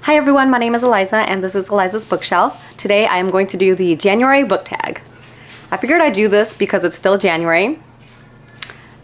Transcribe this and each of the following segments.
Hi everyone, my name is Eliza and this is Eliza's Bookshelf. Today I am going to do the January book tag. I figured I'd do this because it's still January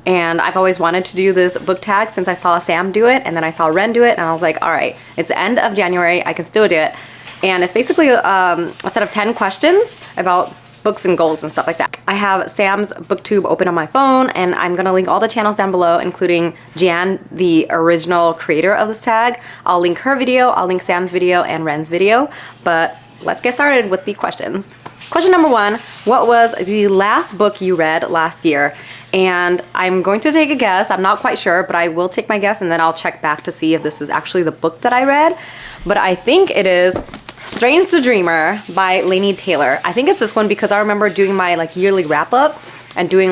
and I've always wanted to do this book tag since I saw Sam do it and then I saw Ren do it and I was like, alright, it's the end of January, I can still do it. And it's basically a set of 10 questions about books and goals and stuff like that. I have Sam's booktube open on my phone and I'm gonna link all the channels down below, including Jan, the original creator of this tag. I'll link her video, I'll link Sam's video and Ren's video, but let's get started with the questions. Question number 1, what was the last book you read last year? And I'm going to take a guess, I'm not quite sure, but I will take my guess and then I'll check back to see if this is actually the book that I read. But I think it is Strange the Dreamer by Laini Taylor. I think it's this one because I remember doing my yearly wrap up and doing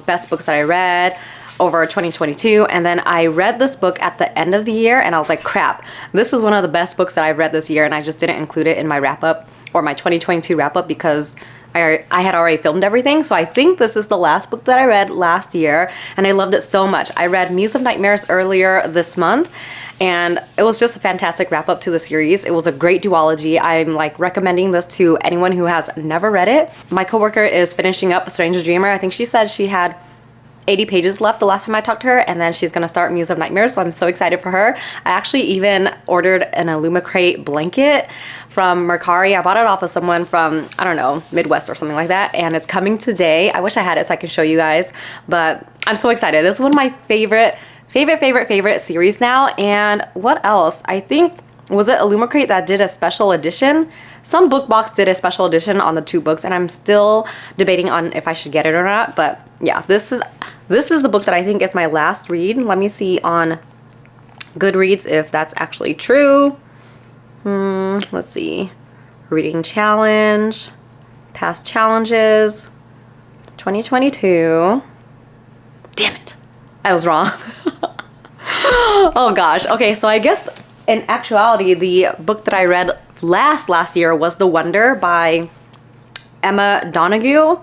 best books that I read over 2022, and then I read this book at the end of the year and I was like, crap, this is one of the best books that I've read this year, and I just didn't include it in my wrap up or my 2022 wrap up because I had already filmed everything. So I think this is the last book that I read last year and I loved it so much. I read Muse of Nightmares earlier this month and it was just a fantastic wrap up to the series. It was a great duology. I'm recommending this to anyone who has never read it. My coworker is finishing up Strange the Dreamer. I think she said she had 80 pages left the last time I talked to her, and then she's gonna start Muse of Nightmares, so I'm so excited for her. I actually even ordered an Illumicrate blanket from Mercari. I bought it off of someone from, I don't know, Midwest or something like that, and it's coming today. I wish I had it so I can show you guys, but I'm so excited. This is one of my favorite series now. And what else? I think, was it Illumicrate that did a special edition? Some book box did a special edition on the 2 books, and I'm still debating on if I should get it or not. But yeah, this is the book that I think is my last read. Let me see on Goodreads if that's actually true. Let's see. Reading challenge, past challenges, 2022. Damn it, I was wrong. Oh gosh. Okay, so I guess in actuality, the book that I read last year was The Wonder by Emma Donoghue.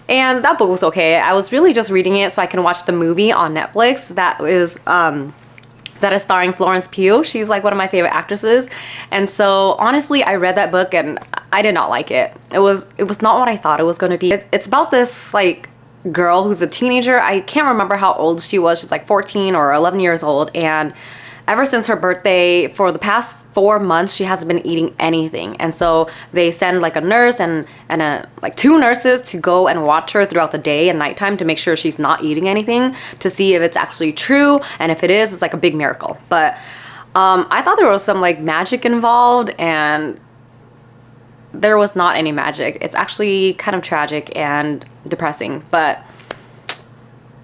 And that book was okay. I was really just reading it so I can watch the movie on Netflix that is starring Florence Pugh. She's one of my favorite actresses. And so honestly, I read that book and I did not like it. It was not what I thought it was going to be. It's about this girl who's a teenager. I can't remember how old she was. She's 14 or 11 years old, and ever since her birthday, for the past 4 months, she hasn't been eating anything. And so they send a nurse and 2 nurses to go and watch her throughout the day and nighttime to make sure she's not eating anything, to see if it's actually true. And if it is, it's a big miracle. But I thought there was some magic involved, and there was not any magic. It's actually kind of tragic and depressing, but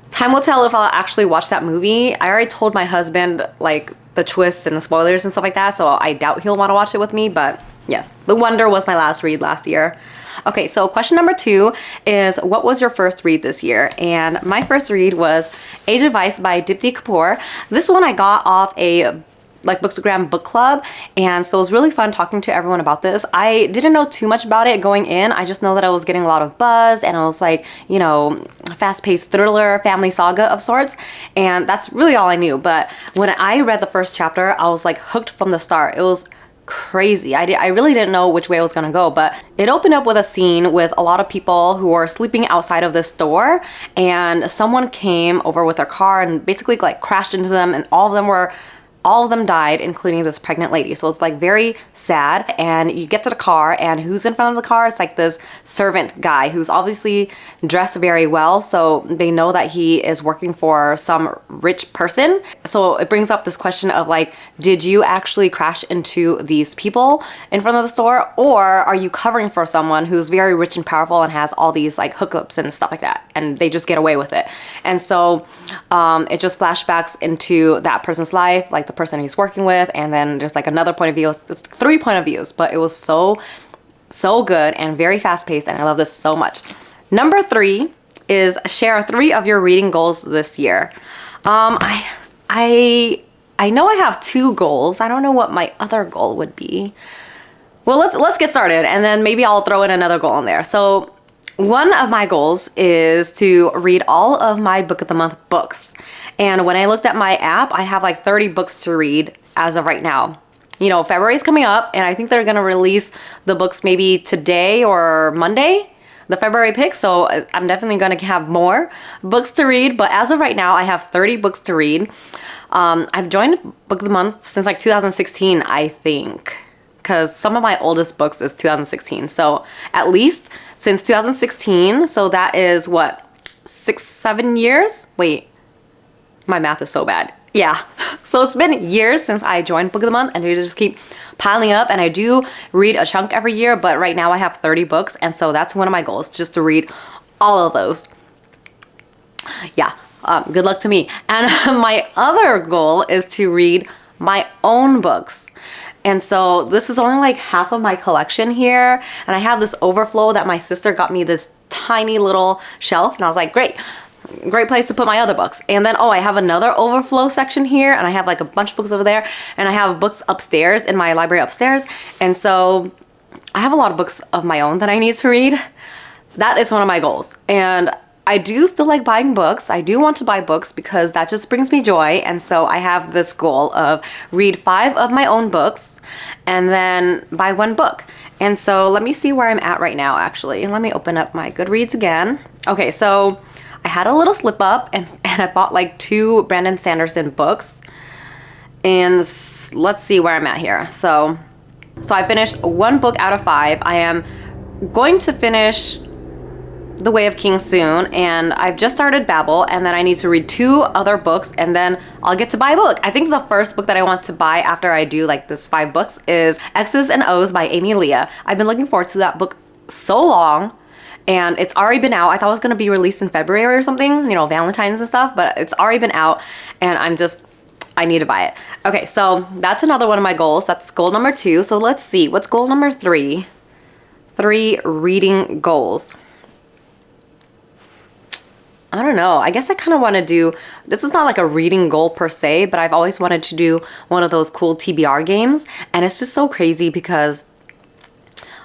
time will tell if I'll actually watch that movie. I already told my husband the twists and the spoilers and stuff like that, so I doubt he'll want to watch it with me. But yes, The Wonder was my last read last year. Okay, so question number 2 is, what was your first read this year? And my first read was Age of Vice by Dipti Kapoor. This one I got off a Bookstagram book club, and so it was really fun talking to everyone about this. I didn't know too much about it going in. I just know that I was getting a lot of buzz and it was fast-paced thriller, family saga of sorts, and that's really all I knew. But when I read the first chapter, I was hooked from the start. It was crazy. I really didn't know which way it was gonna go, but it opened up with a scene with a lot of people who were sleeping outside of this store, and someone came over with their car and basically crashed into them, and all of them died, including this pregnant lady. So it's very sad, and you get to the car, and who's in front of the car? It's this servant guy who's obviously dressed very well, so they know that he is working for some rich person. So it brings up this question of did you actually crash into these people in front of the store, or are you covering for someone who's very rich and powerful and has all these hookups and stuff like that, and they just get away with it? And so it just flashbacks into that person's life, the person he's working with, and then there's another point of view. It's 3 point of views, but it was so good and very fast-paced, and I love this so much. Number 3 is share 3 of your reading goals this year. I know I have 2 goals. I don't know what my other goal would be. Well, let's get started, and then maybe I'll throw in another goal in there. So one of my goals is to read all of my book of the month books. And when I looked at my app, I have 30 books to read as of right now. you know, February's coming up, and I think they're gonna release the books maybe today or Monday, the February picks, so I'm definitely gonna have more books to read. But as of right now, I have 30 books to read. I've joined Book of the Month since like 2016, I think, because some of my oldest books is 2016. So at least since 2016, so that is what, 6-7 years? Wait, my math is so bad. Yeah, so it's been years since I joined Book of the Month, and they just keep piling up, and I do read a chunk every year, but right now I have 30 books, and so that's one of my goals, just to read all of those. Yeah, good luck to me. And my other goal is to read my own books. And so this is only like half of my collection here, and I have this overflow that my sister got me, this tiny little shelf, and I was like, great place to put my other books. And then, oh, I have another overflow section here, and I have like a bunch of books over there, and I have books upstairs in my library upstairs. And so I have a lot of books of my own that I need to read. That is one of my goals. And I do still like buying books. I do want to buy books because that just brings me joy. And so I have this goal of read 5 of my own books and then buy 1 book. And so let me see where I'm at right now, actually. Let me open up my Goodreads again. Okay, so I had a little slip up, and I bought like 2 Brandon Sanderson books. And let's see where I'm at here. So I finished 1 book out of 5. I am going to finish The Way of Kings soon, and I've just started Babel, and then I need to read 2 other books, and then I'll get to buy a book. I think the first book that I want to buy after I do like this 5 books is X's and O's by Amy Leah. I've been looking forward to that book so long, and it's already been out. I thought it was going to be released in February or something, you know, Valentine's and stuff, but it's already been out, and I need to buy it. Okay, so that's another one of my goals. That's goal number 2. So let's see, what's goal number 3? 3 reading goals. I don't know. I guess I kind of want to do, this is not like a reading goal per se, but I've always wanted to do one of those cool TBR games. And it's just so crazy because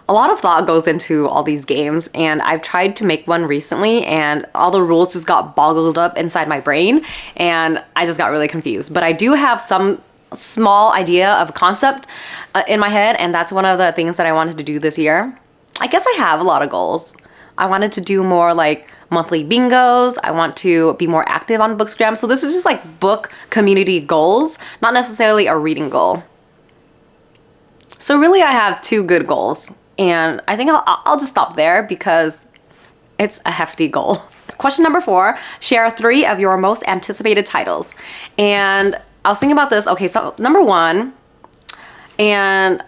a lot of thought goes into all these games, and I've tried to make one recently, and all the rules just got boggled up inside my brain, and I just got really confused. But I do have some small idea of concept in my head, and that's one of the things that I wanted to do this year. I guess I have a lot of goals. I wanted to do more like monthly bingos. I want to be more active on Bookstagram. So this is just like book community goals, not necessarily a reading goal. So really I have 2 good goals, and I think I'll just stop there because it's a hefty goal. Question number 4, share 3 of your most anticipated titles. And I was thinking about this. Okay, so number 1, and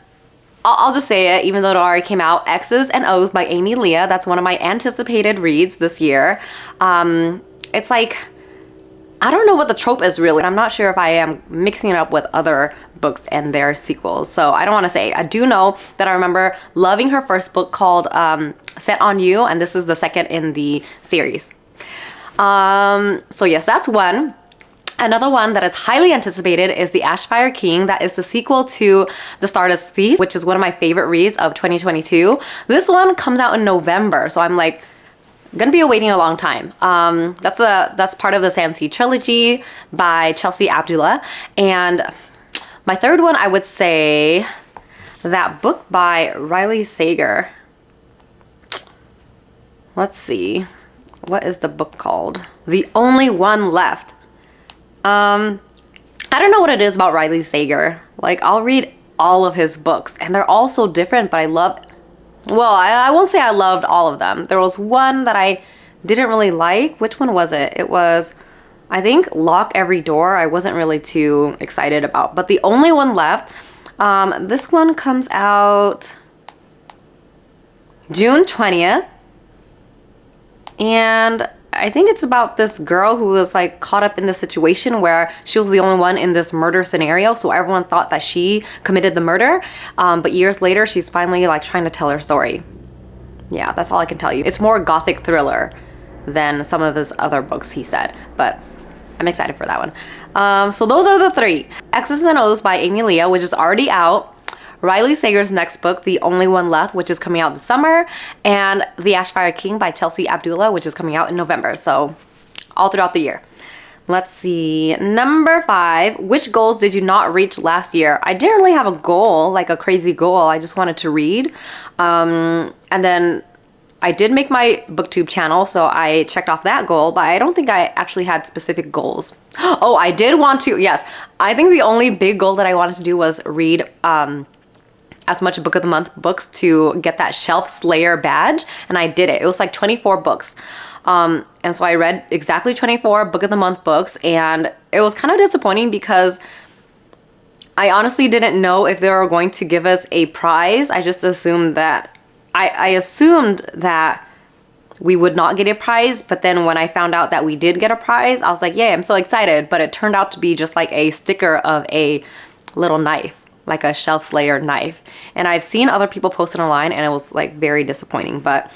I'll just say it, even though it already came out, X's and O's by Amy Leah. That's one of my anticipated reads this year. It's like, I don't know what the trope is really. I'm not sure if I am mixing it up with other books and their sequels. So I don't want to say. I do know that I remember loving her first book called Set on You, and this is the second in the series. So yes, that's one. Another one that is highly anticipated is The Ashfire King. That is the sequel to The Stardust Thief, which is one of my favorite reads of 2022. This one comes out in November, so I'm like gonna be waiting a long time. That's part of the Sansi trilogy by Chelsea Abdullah. And my third one, I would say that book by Riley Sager. Let's see, what is the book called? The Only One Left. I don't know what it is about Riley Sager. Like, I'll read all of his books, and they're all so different, but I won't say I loved all of them. There was one that I didn't really like. Which one was it? It was, I think, Lock Every Door. I wasn't really too excited about. But The Only One Left, this one comes out June 20th. And I think it's about this girl who was like caught up in this situation where she was the only one in this murder scenario, so everyone thought that she committed the murder, but years later she's finally like trying to tell her story. Yeah, that's all I can tell you. It's more gothic thriller than some of his other books, he said, but I'm excited for that one. So those are the 3. X's and O's by Amy Leah, which is already out, Riley Sager's next book, The Only One Left, which is coming out this summer, and The Ashfire King by Chelsea Abdullah, which is coming out in November, so all throughout the year. Let's see. Number 5, which goals did you not reach last year? I didn't really have a goal, like a crazy goal. I just wanted to read. And then I did make my booktube channel, so I checked off that goal, but I don't think I actually had specific goals. Oh, I did want to, yes. I think the only big goal that I wanted to do was read as much Book of the Month books to get that Shelf Slayer badge, and I did it. It was like 24 books. And so I read exactly 24 Book of the Month books, and it was kind of disappointing because I honestly didn't know if they were going to give us a prize. I just assumed that I assumed that we would not get a prize, but then when I found out that we did get a prize, I was like, yay, I'm so excited. But it turned out to be just like a sticker of a little knife, like a Shelf Slayer knife. And I've seen other people post it online, and it was like very disappointing. But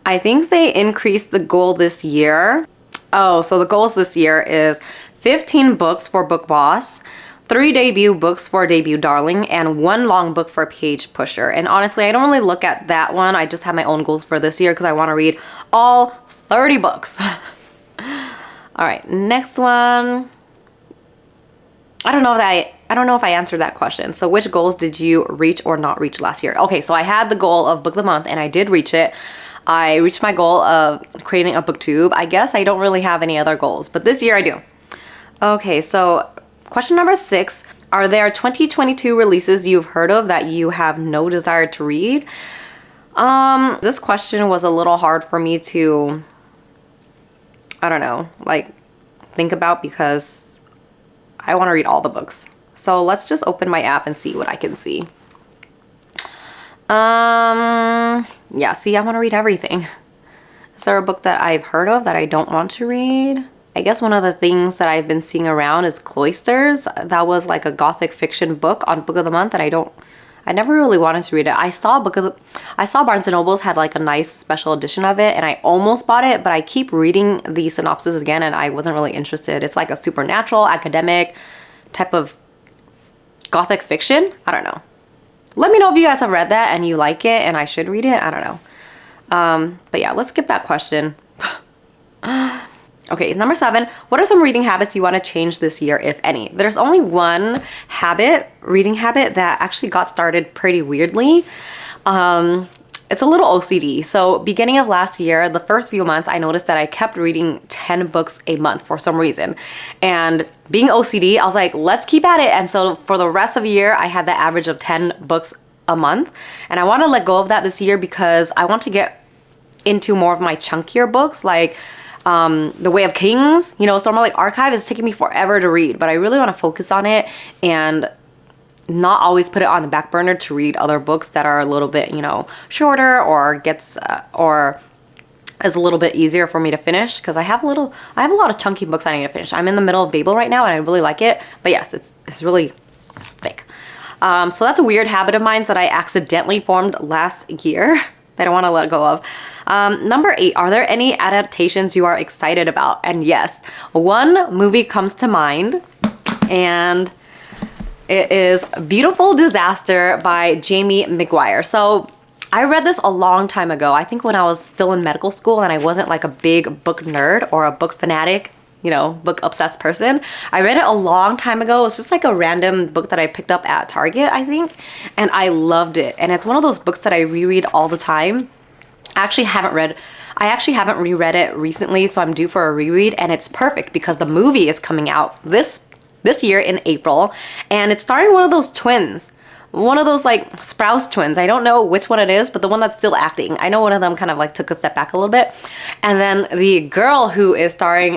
I think they increased the goal this year. Oh, so the goals this year is 15 books for Book Boss, 3 debut books for Debut Darling, and 1 long book for Page Pusher. And honestly, I don't really look at that one. I just have my own goals for this year because I want to read all 30 books. All right, next one. I don't know if I answered that question. So which goals did you reach or not reach last year? Okay, so I had the goal of Book of the Month, and I did reach it. I reached my goal of creating a booktube. I guess I don't really have any other goals, but this year I do. Okay, so question number 6, are there 2022 releases you've heard of that you have no desire to read? This question was a little hard for me to, I don't know, like think about because I want to read all the books. So let's just open my app and see what I can see. Yeah, see, I want to read everything. Is there a book that I've heard of that I don't want to read? I guess one of the things that I've been seeing around is Cloisters. That was like a gothic fiction book on Book of the Month, and I never really wanted to read it. I saw Barnes & Noble's had like a nice special edition of it, and I almost bought it, but I keep reading the synopsis again, and I wasn't really interested. It's like a supernatural, academic type of gothic fiction. I don't know. Let me know if you guys have read that and you like it and I should read it. I don't know. But yeah, let's skip that question. Okay, number 7. What are some reading habits you want to change this year, if any? There's only one reading habit that actually got started pretty weirdly. It's a little OCD. So beginning of last year, the first few months, I noticed that I kept reading 10 books a month for some reason. And being OCD, I was like, let's keep at it. And so for the rest of the year, I had the average of 10 books a month. And I want to let go of that this year because I want to get into more of my chunkier books, like The Way of Kings. You know, Stormlight Archive is taking me forever to read, but I really want to focus on it and not always put it on the back burner to read other books that are a little bit, you know, shorter or or is a little bit easier for me to finish, because I have a lot of chunky books I need to finish. I'm in the middle of Babel right now and I really like it, but yes, it's thick. So that's a weird habit of mine that I accidentally formed last year that I want to let go of. Number 8, are there any adaptations you are excited about? And yes, one movie comes to mind, and it is Beautiful Disaster by Jamie McGuire. So I read this a long time ago. I think when I was still in medical school and I wasn't like a big book nerd or a book fanatic, you know, book obsessed person. I read it a long time ago. It's just like a random book that I picked up at Target, I think. And I loved it. And it's one of those books that I reread all the time. I actually haven't reread it recently, so I'm due for a reread, and it's perfect because the movie is coming out this year in April, and it's starring one of those twins. One of those like Sprouse twins. I don't know which one it is, but the one that's still acting. I know one of them kind of like took a step back a little bit. And then the girl who is starring,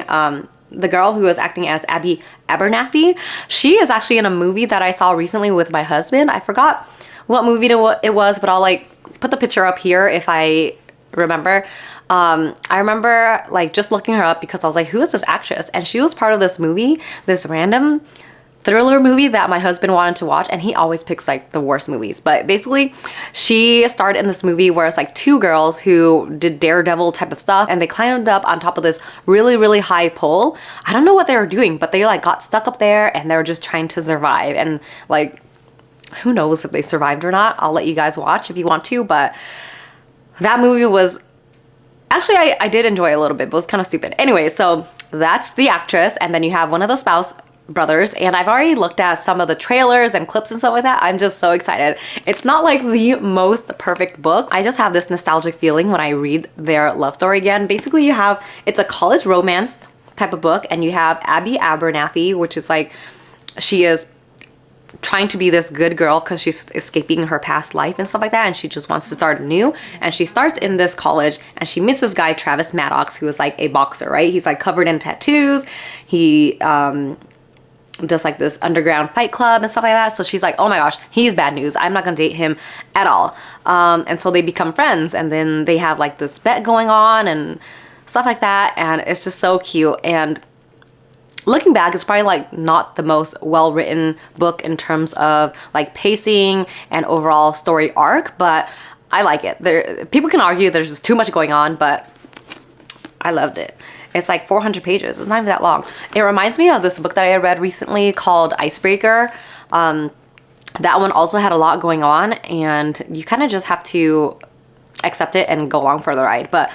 the girl who is acting as Abby Abernathy, she is actually in a movie that I saw recently with my husband. I forgot what movie it was, but I'll like put the picture up here if I remember. I remember like just looking her up because I was like, who is this actress? And she was part of this movie, this random thriller movie that my husband wanted to watch, and he always picks like the worst movies. But basically, she starred in this movie where it's like 2 girls who did daredevil type of stuff, and they climbed up on top of this really, really high pole. I don't know what they were doing, but they like got stuck up there and they were just trying to survive. And like, who knows if they survived or not. I'll let you guys watch if you want to, but that movie was actually, I did enjoy it a little bit, but it was kind of stupid. Anyway, so that's the actress, and then you have one of the spouse brothers, and I've already looked at some of the trailers and clips and stuff like that. I'm just so excited. It's not like the most perfect book. I just have this nostalgic feeling when I read their love story again. Basically, it's a college romance type of book, and you have Abby Abernathy, which is like, she is trying to be this good girl because she's escaping her past life and stuff like that, and she just wants to start anew. And she starts in this college, and she meets this guy Travis Maddox, who is like a boxer, right? He's like covered in tattoos. He does like this underground fight club and stuff like that. So she's like, oh my gosh, he's bad news. I'm not gonna date him at all. And so they become friends, and then they have like this bet going on and stuff like that. And it's just so cute. And looking back, it's probably like not the most well-written book in terms of like pacing and overall story arc, but I like it. People can argue there's just too much going on, but I loved it. It's like 400 pages. It's not even that long. It reminds me of this book that I read recently called Icebreaker. That one also had a lot going on, and you kind of just have to accept it and go along for the ride. But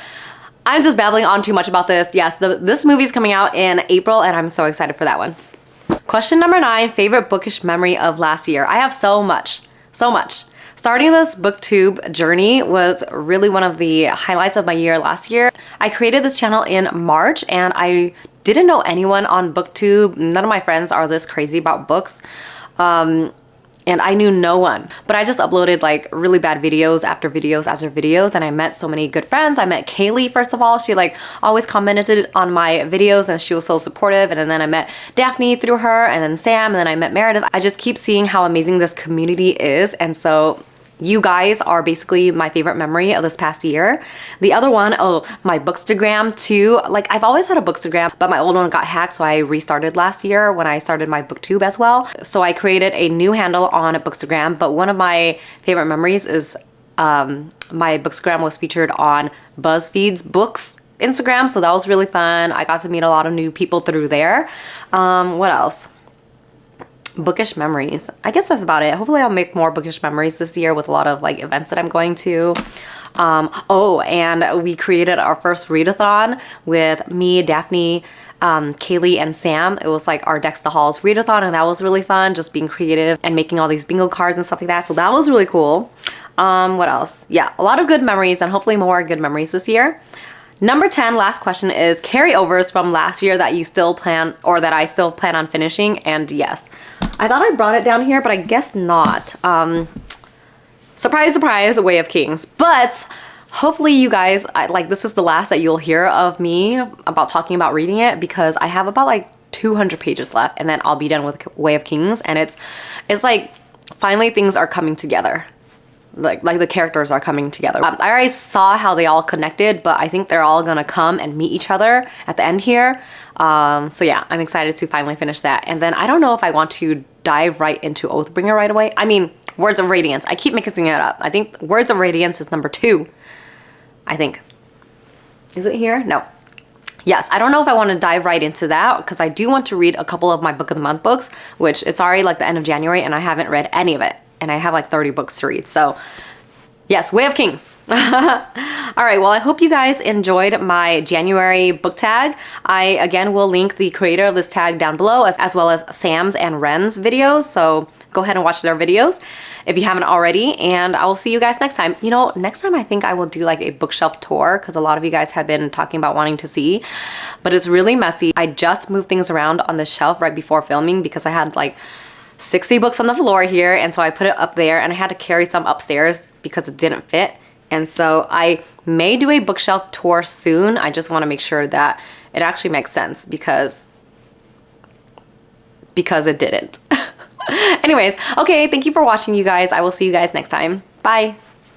I'm just babbling on too much about this. Yes, this movie's coming out in April, and I'm so excited for that one. Question number 9, favorite bookish memory of last year. I have so much, so much. Starting this booktube journey was really one of the highlights of my year last year. I created this channel in March, and I didn't know anyone on booktube. None of my friends are this crazy about books. And I knew no one, but I just uploaded like really bad videos after videos after videos, and I met so many good friends. I met Kaylee, first of all. She like always commented on my videos, and she was so supportive. And then I met Daphne through her, and then Sam, and then I met Meredith. I just keep seeing how amazing this community is, and so you guys are basically my favorite memory of this past year. The other one, oh, my Bookstagram too. Like, I've always had a Bookstagram, but my old one got hacked, so I restarted last year when I started my booktube as well. So I created a new handle on a Bookstagram, but one of my favorite memories is my Bookstagram was featured on BuzzFeed's Books Instagram, so that was really fun. I got to meet a lot of new people through there. What else? Bookish memories. I guess that's about it. Hopefully I'll make more bookish memories this year with a lot of like events that I'm going to. Oh, and we created our first readathon with me, Daphne, Kaylee, and Sam. It was like our Dex the Halls readathon, and that was really fun, just being creative and making all these bingo cards and stuff like that. So that was really cool. What else? Yeah, a lot of good memories, and hopefully more good memories this year. Number 10, last question, is carryovers from last year that you still plan, or that I still plan on finishing. And yes, I thought I brought it down here, but I guess not. Surprise, surprise, Way of Kings. But hopefully you guys, this is the last that you'll hear of me about talking about reading it, because I have about like 200 pages left, and then I'll be done with Way of Kings. And it's like finally things are coming together. Like the characters are coming together. I already saw how they all connected, but I think they're all gonna come and meet each other at the end here. So yeah, I'm excited to finally finish that. And then I don't know if I want to dive right into Oathbringer right away. I mean, Words of Radiance. I keep mixing it up. I think Words of Radiance is number 2. I think. Is it here? No. Yes, I don't know if I want to dive right into that, because I do want to read a couple of my Book of the Month books, which it's already like the end of January, and I haven't read any of it. And I have like 30 books to read. So yes, Way of Kings. All right, well, I hope you guys enjoyed my January book tag. I, again, will link the creator of this tag down below, as well as Sam's and Ren's videos. So go ahead and watch their videos if you haven't already. And I will see you guys next time. You know, next time I think I will do like a bookshelf tour, because a lot of you guys have been talking about wanting to see. But it's really messy. I just moved things around on the shelf right before filming, because I had like 60 books on the floor here, and so I put it up there, and I had to carry some upstairs because it didn't fit. And so I may do a bookshelf tour soon. I just want to make sure that it actually makes sense, because it didn't. Anyways, okay, thank you for watching, you guys. I will see you guys next time. Bye.